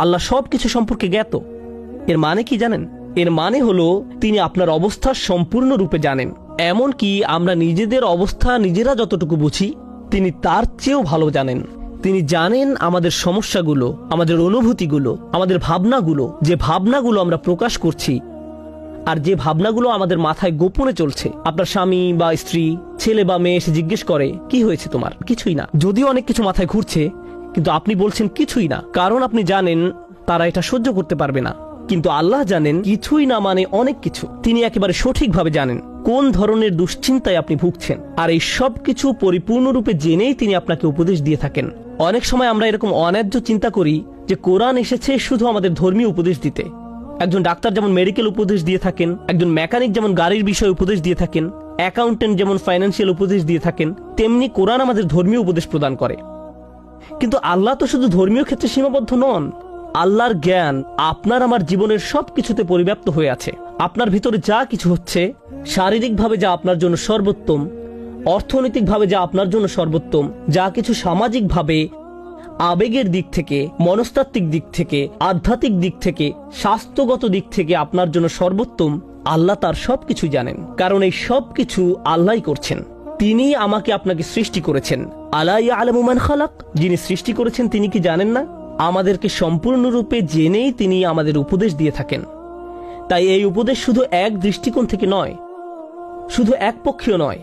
আল্লাহ সব কিছু সম্পর্কে জ্ঞাত। এর মানে কি জানেন? এর মানে হলো তিনি আপনার অবস্থা সম্পূর্ণরূপে জানেন। এমনকি আমরা নিজেদের অবস্থা নিজেরা যতটুকু বুঝি, তিনি তার চেয়েও ভালো জানেন। তিনি জানেন আমাদের সমস্যাগুলো, আমাদের অনুভূতিগুলো, আমাদের ভাবনাগুলো, যে ভাবনাগুলো আমরা প্রকাশ করছি আর যে ভাবনাগুলো আমাদের মাথায় গোপনে চলছে। আপনার স্বামী বা স্ত্রী, ছেলে বা মেয়ে এসে জিজ্ঞেস করে, কি হয়েছে তোমার? কিছুই না। যদিও অনেক কিছু মাথায় ঘুরছে, কিন্তু আপনি বলছেন কিছুই না, কারণ আপনি জানেন তারা এটা সহ্য করতে পারবে না। কিন্তু আল্লাহ জানেন কিছুই না মানে অনেক কিছু। তিনি একেবারে সঠিকভাবে জানেন কোন ধরনের দুশ্চিন্তায় আপনি ভুগছেন, আর এই সব কিছু পরিপূর্ণরূপে জেনেই তিনি আপনাকে উপদেশ দিয়ে থাকেন। অনেক সময় আমরা এরকম অন্যায্য চিন্তা করি যে কোরআন এসেছে শুধু আমাদের ধর্মীয় উপদেশ দিতে। একজন ডাক্তার যেমন মেডিকেল উপদেশ দিয়ে থাকেন, একজন মেকানিক যেমন গাড়ির বিষয়ে উপদেশ দিয়ে থাকেন, অ্যাকাউন্টেন্ট যেমন ফাইন্যান্সিয়াল উপদেশ দিয়ে থাকেন, তেমনি কোরআন আমাদের ধর্মীয় উপদেশ প্রদান করে। কিন্তু আল্লাহ তো শুধু ধর্মীয় ক্ষেত্রে সীমাবদ্ধ নন। আল্লাহর জ্ঞান আপনার আমার জীবনের সব কিছুতে পরিব্যাপ্ত হয়ে আছে। আপনার ভিতরে যা কিছু হচ্ছে, শারীরিকভাবে যা আপনার জন্য সর্বোত্তম, অর্থনৈতিকভাবে যা আপনার জন্য সর্বোত্তম, যা কিছু সামাজিকভাবে, আবেগের দিক থেকে, মনস্তাত্ত্বিক দিক থেকে, আধ্যাত্মিক দিক থেকে, স্বাস্থ্যগত দিক থেকে আপনার জন্য সর্বোত্তম, আল্লাহ তার সবকিছু জানেন। কারণ এই সব কিছু আল্লাহই করছেন। তিনি আমাকে আপনাকে সৃষ্টি করেছেন। আলা ইয়ালামু মান খালাক, যিনি সৃষ্টি করেছেন তিনি কি জানেন না? আমাদেরকে সম্পূর্ণরূপে জেনেই তিনি আমাদের উপদেশ দিয়ে থাকেন। তাই এই উপদেশ শুধু এক দৃষ্টিকোণ থেকে নয়, শুধু একপক্ষীয় নয়।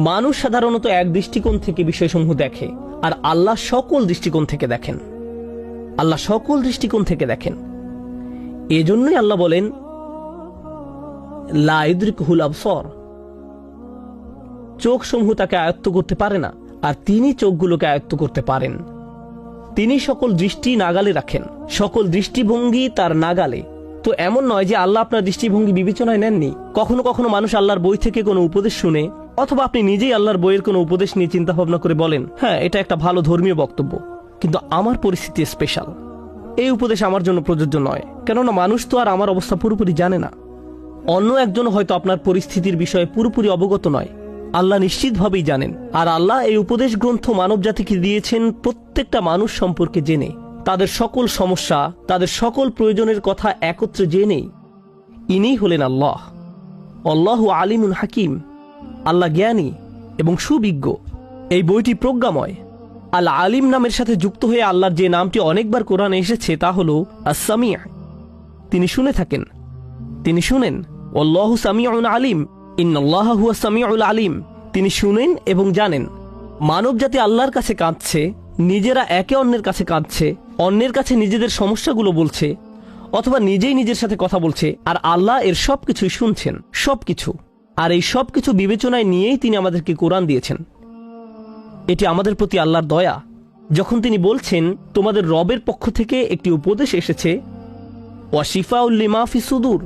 মানুষ সাধারণত এক দৃষ্টিকোণ থেকে বিষয়সমূহ দেখে, আর আল্লাহ সকল দৃষ্টিকোণ থেকে দেখেন। আল্লাহ সকল দৃষ্টিকোণ থেকে দেখেন। এজন্যই আল্লাহ বলেন, লা ইউদরিকুহুল আবসার, চোখসমূহ তাকে আয়ত্ত করতে পারে না, আর তিনি চোখগুলোকে আয়ত্ত করতে পারেন। তিনি সকল দৃষ্টি নাগালে রাখেন, সকল দৃষ্টিভঙ্গি তার নাগালে। তো এমন নয় যে আল্লাহ আপনার দৃষ্টিভঙ্গি বিবেচনায় নেননি। কখনো কখনো মানুষ আল্লাহর বই থেকে কোনো উপদেশ শুনে, অথবা আপনি নিজেই আল্লাহর বইয়ের কোনো উপদেশ নিয়ে চিন্তা ভাবনা করে বলেন, হ্যাঁ এটা একটা ভালো ধর্মীয় বক্তব্য, কিন্তু আমার পরিস্থিতি স্পেশাল, এই উপদেশ আমার জন্য প্রযোজ্য নয়। কেননা মানুষ তো আর আমার অবস্থা পুরোপুরি জানে না। অন্য একজন হয়তো আপনার পরিস্থিতির বিষয়ে পুরোপুরি অবগত নয়, আল্লাহ নিশ্চিতভাবেই জানেন। আর আল্লাহ এই উপদেশ গ্রন্থ মানব জাতিকে দিয়েছেন প্রত্যেকটা মানুষ সম্পর্কে জেনে, তাদের সকল সমস্যা, তাদের সকল প্রয়োজনের কথা একত্রে জেনেই। ইনিই হলেন আল্লাহ। আল্লাহু আলিমুন হাকিম, আল্লাহ জ্ঞানী এবং সুবিজ্ঞ। এই বইটি প্রজ্ঞাময়। আল আলিম নামের সাথে যুক্ত হয়ে আল্লাহর যে নামটি অনেকবার কোরআনে এসেছে তা হল আস-সামি'। তিনি শুনে থাকেন, তিনি শুনেন। আল্লাহু সামিউন আলিম, ইন্নাল্লাহা হুয়াস সামিউল আলিম। তিনি শুনেন এবং জানেন। মানব জাতি আল্লাহর কাছে কাঁদছে, নিজেরা একে অন্যের কাছে কাঁদছে, অন্যের কাছে নিজেদের সমস্যাগুলো বলছে, অথবা নিজেই নিজের সাথে কথা বলছে, আর আল্লাহ এর সবকিছুই শুনছেন, সবকিছু। আর এই সবকিছু বিবেচনায় নিয়েই তিনি আমাদেরকে কোরআন দিয়েছেন। এটি আমাদের প্রতি আল্লাহর দয়া, যখন তিনি বলছেন, তোমাদের রবের পক্ষ থেকে একটি উপদেশ এসেছে, ওয়াশিফাউল লিমা ফি সুদূর,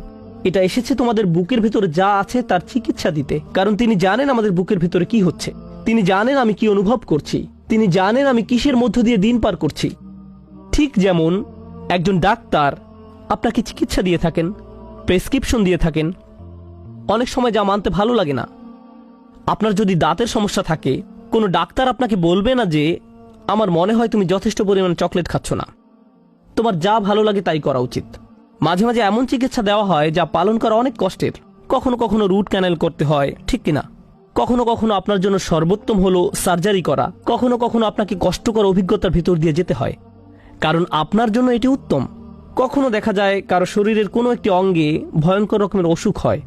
এটা এসেছে তোমাদের বুকের ভিতরে যা আছে তার চিকিৎসা দিতে। কারণ তিনি জানেন আমাদের বুকের ভিতরে কি হচ্ছে, তিনি জানেন আমি কি অনুভব করছি, তিনি জানেন আমি কিসের মধ্য দিয়ে দিন পার করছি। ঠিক যেমন একজন ডাক্তার আপনাকে চিকিৎসা দিয়ে থাকেন, প্রেসক্রিপশন দিয়ে থাকেন। অনেক সময় যা মানতে ভালো লাগে না, আপনার যদি দাঁতের সমস্যা থাকে, কোনো ডাক্তার আপনাকে বলবে না যে আমার মনে হয় তুমি যথেষ্ট পরিমাণ চকলেট খাচ্ছ না, তোমার যা ভালো লাগে তাই করা উচিত। মাঝে মাঝে এমন চিকিৎসা দেওয়া হয় যা পালন করা অনেক কষ্টের। কখনো কখনো রুট ক্যানেল করতে হয়, ঠিক কিনা? কখনো কখনো আপনার জন্য সর্বোত্তম হলো সার্জারি করা। কখনো কখনো আপনাকে কষ্টকর অভিজ্ঞতার ভিতর দিয়ে যেতে হয়, কারণ আপনার জন্য এটি উত্তম। কখনো দেখা যায় কারো শরীরের কোনো একটি অঙ্গে ভয়ঙ্কর রকমের অসুখ হয়,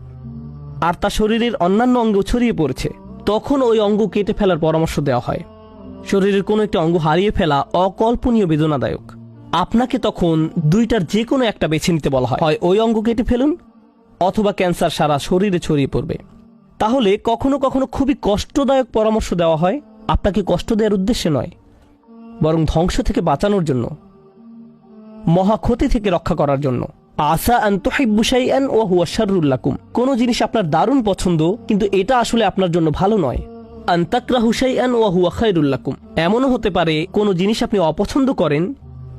আর তা শরীরের অন্যান্য অঙ্গেও ছড়িয়ে পড়েছে, তখন ওই অঙ্গ কেটে ফেলার পরামর্শ দেওয়া হয়। শরীরের কোনো একটি অঙ্গ হারিয়ে ফেলা অকল্পনীয় বেদনাদায়ক। আপনাকে তখন দুইটার যে কোনো একটা বেছে নিতে বলা হয়, হয় ওই অঙ্গ কেটে ফেলুন, অথবা ক্যান্সার সারা শরীরে ছড়িয়ে পড়বে। তাহলে কখনো কখনো খুবই কষ্টদায়ক পরামর্শ দেওয়া হয়, আপনাকে কষ্ট দেওয়ার উদ্দেশ্যে নয়, বরং ধ্বংস থেকে বাঁচানোর জন্য, মহা ক্ষতি থেকে রক্ষা করার জন্য। আসা আন তুহিব্বু শাইআন ওয়া হুয়া শাররুল লাকুম, কোনো জিনিস আপনার দারুণ পছন্দ কিন্তু এটা আসলে আপনার জন্য ভালো নয়। আন তাকরাহু শাইআন ওয়া হুয়া খায়রুল লাকুম, এমনও হতে পারে কোনো জিনিস আপনি অপছন্দ করেন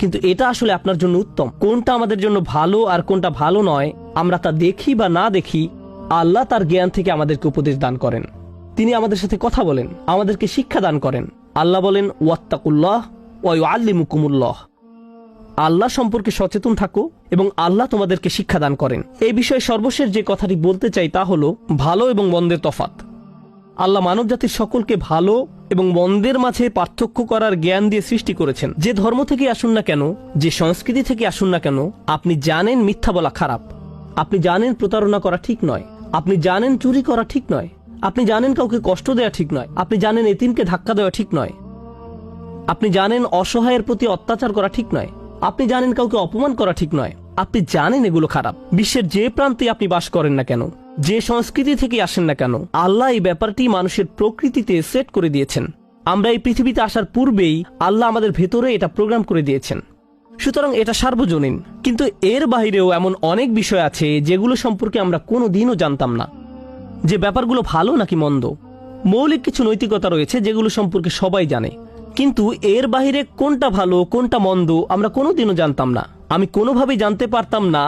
কিন্তু এটা আসলে আপনার জন্য উত্তম। কোনটা আমাদের জন্য ভালো আর কোনটা ভালো নয়, আমরা তা দেখি বা না দেখি, আল্লাহ তার জ্ঞান থেকে আমাদেরকে উপদেশ দান করেন। তিনি আমাদের সাথে কথা বলেন, আমাদেরকে শিক্ষা দান করেন। আল্লাহ বলেন, ওয়াত্তাকুল্লাহ ওয়া ইউআল্লিমুকুমুল্লাহ, আল্লাহ সম্পর্কে সচেতন থাকো এবং আল্লাহ তোমাদেরকে শিক্ষাদান করেন। এই বিষয়ে সর্বশেষ যে কথাটি বলতে চাই তা হলো ভালো এবং মন্দের তফাৎ। আল্লাহ মানবজাতির সকলকে ভালো এবং মন্দের মাঝে পার্থক্য করার জ্ঞান দিয়ে সৃষ্টি করেছেন। যে ধর্ম থেকে আসুন না কেন, যে সংস্কৃতি থেকে আসুন না কেন, আপনি জানেন মিথ্যা বলা খারাপ, আপনি জানেন প্রতারণা করা ঠিক নয়, আপনি জানেন চুরি করা ঠিক নয়, আপনি জানেন কাউকে কষ্ট দেওয়া ঠিক নয়, আপনি জানেন এতিমকে ধাক্কা দেওয়া ঠিক নয়, আপনি জানেন অসহায়ের প্রতি অত্যাচার করা ঠিক নয়, আপনি জানেন কাউকে অপমান করা ঠিক নয়, আপনি জানেন এগুলো খারাপ। বিশ্বের যে প্রান্তে আপনি বাস করেন না কেন, যে সংস্কৃতি থেকে আসেন না কেন, আল্লাহ এই ব্যাপারটি মানুষের প্রকৃতিতে সেট করে দিয়েছেন। আমরা এই পৃথিবীতে আসার পূর্বেই আল্লাহ আমাদের ভেতরে এটা প্রোগ্রাম করে দিয়েছেন। সুতরাং এটা সার্বজনীন। কিন্তু এর বাইরেও এমন অনেক বিষয় আছে যেগুলো সম্পর্কে আমরা কোনোদিনও জানতাম না, যে ব্যাপারগুলো ভালো নাকি মন্দ। মৌলিক কিছু নৈতিকতা রয়েছে যেগুলো সম্পর্কে সবাই জানে, কিন্তু এর বাইরে কোনটা ভালো কোনটা মন্দ আমরা কোনোদিনও জানতাম না। আমি কোনোভাবেই জানতে পারতাম না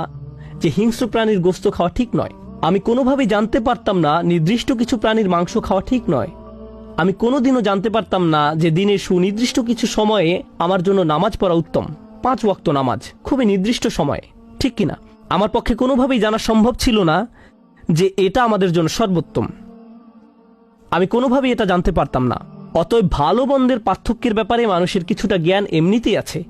যে হিংস্র প্রাণীর গোশত খাওয়া ঠিক নয়। আমি কোনোভাবেই জানতে পারতাম না নির্দিষ্ট কিছু প্রাণীর মাংস খাওয়া ঠিক নয়। আমি কোনোদিনও জানতে পারতাম না যে দিনের সুনির্দিষ্ট কিছু সময়ে আমার জন্য নামাজ পড়া উত্তম, 5 ওয়াক্ত নামাজ, খুবই নির্দিষ্ট সময়ে, ঠিক কিনা? আমার পক্ষে কোনোভাবেই জানা সম্ভব ছিল না যে এটা আমাদের জন্য সর্বোত্তম। আমি কোনোভাবেই এটা জানতে পারতাম না। অতএব ভালো মন্দের পার্থক্যের ব্যাপারে মানুষের কিছুটা জ্ঞান এমনিতেই আছে,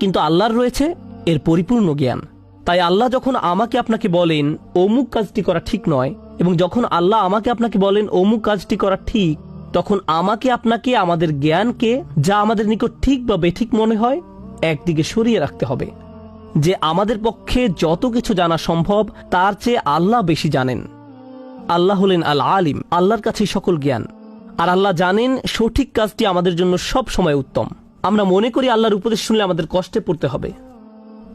কিন্তু আল্লাহর রয়েছে এর পরিপূর্ণ জ্ঞান। তাই আল্লাহ যখন আমাকে আপনাকে বলেন অমুক কাজটি করা ঠিক নয়, এবং যখন আল্লাহ আমাকে আপনাকে বলেন অমুক কাজটি করা ঠিক, তখন আমাকে আপনাকে আমাদের জ্ঞানকে, যা আমাদের নিকট ঠিক বা বেঠিক মনে হয়, একদিকে সরিয়ে রাখতে হবে। যে আমাদের পক্ষে যত কিছু জানা সম্ভব তার চেয়ে আল্লাহ বেশি জানেন। আল্লাহ হলেন আল আলিম, আল্লাহর কাছেই সকল জ্ঞান। আর আল্লাহ জানেন সঠিক কাজটি আমাদের জন্য সব সময় উত্তম। আমরা মনে করি আল্লাহর উপদেশ শুনলে আমাদের কষ্টে পড়তে হবে।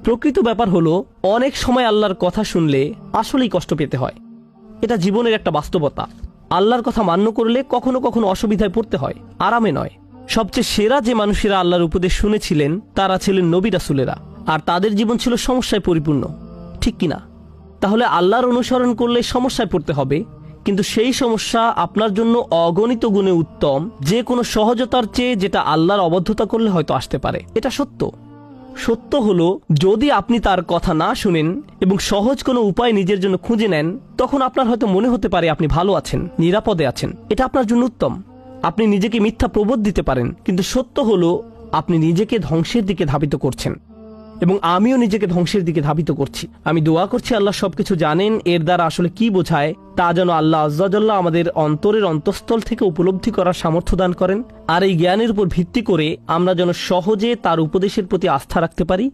প্রকৃত ব্যাপার হলো অনেক সময় আল্লাহর কথা শুনলে আসলেই কষ্ট পেতে হয়। এটা জীবনের একটা বাস্তবতা। আল্লাহর কথা মান্য করলে কখনো কখনো অসুবিধায় পড়তে হয়, আরামে নয়। সবচেয়ে সেরা যে মানুষেরা আল্লাহর উপদেশ শুনেছিলেন তারা ছিলেন নবী রাসূলেরা, আর তাদের জীবন ছিল সমস্যায় পরিপূর্ণ, ঠিক কিনা? তাহলে আল্লাহর অনুসরণ করলে সমস্যায় পড়তে হবে, কিন্তু সেই সমস্যা আপনার জন্য অগণিত গুণে উত্তম যে কোনো সহজতার চেয়ে, যেটা আল্লাহর অবদ্ধতা করলে হয়তো আসতে পারে। এটা সত্য। সত্য হলো যদি আপনি তার কথা না শুনেন এবং সহজ কোনো উপায় নিজের জন্য খুঁজে নেন, তখন আপনার হয়তো মনে হতে পারে আপনি ভালো আছেন, নিরাপদে আছেন, এটা আপনার জন্য উত্তম। আপনি নিজেকে মিথ্যা প্রবোধ দিতে পারেন, কিন্তু সত্য হলো আপনি নিজেকে ধ্বংসের দিকে ধাবিত করছেন, এবং আমিও নিজেকে ধ্বংসের দিকে ধাবিত করছি। আমি দোয়া করছি আল্লাহ সবকিছু জানেন, এর দ্বারা আসলে কি বোঝায় তা যেন আল্লাহ আজ্জা জাল্লা আমাদের অন্তরের অন্তঃস্থল থেকে উপলব্ধি করার সামর্থ্য দান করেন, আর এই জ্ঞানের উপর ভিত্তি করে আমরা যেন সহজে তার উপদেশের প্রতি আস্থা রাখতে পারি।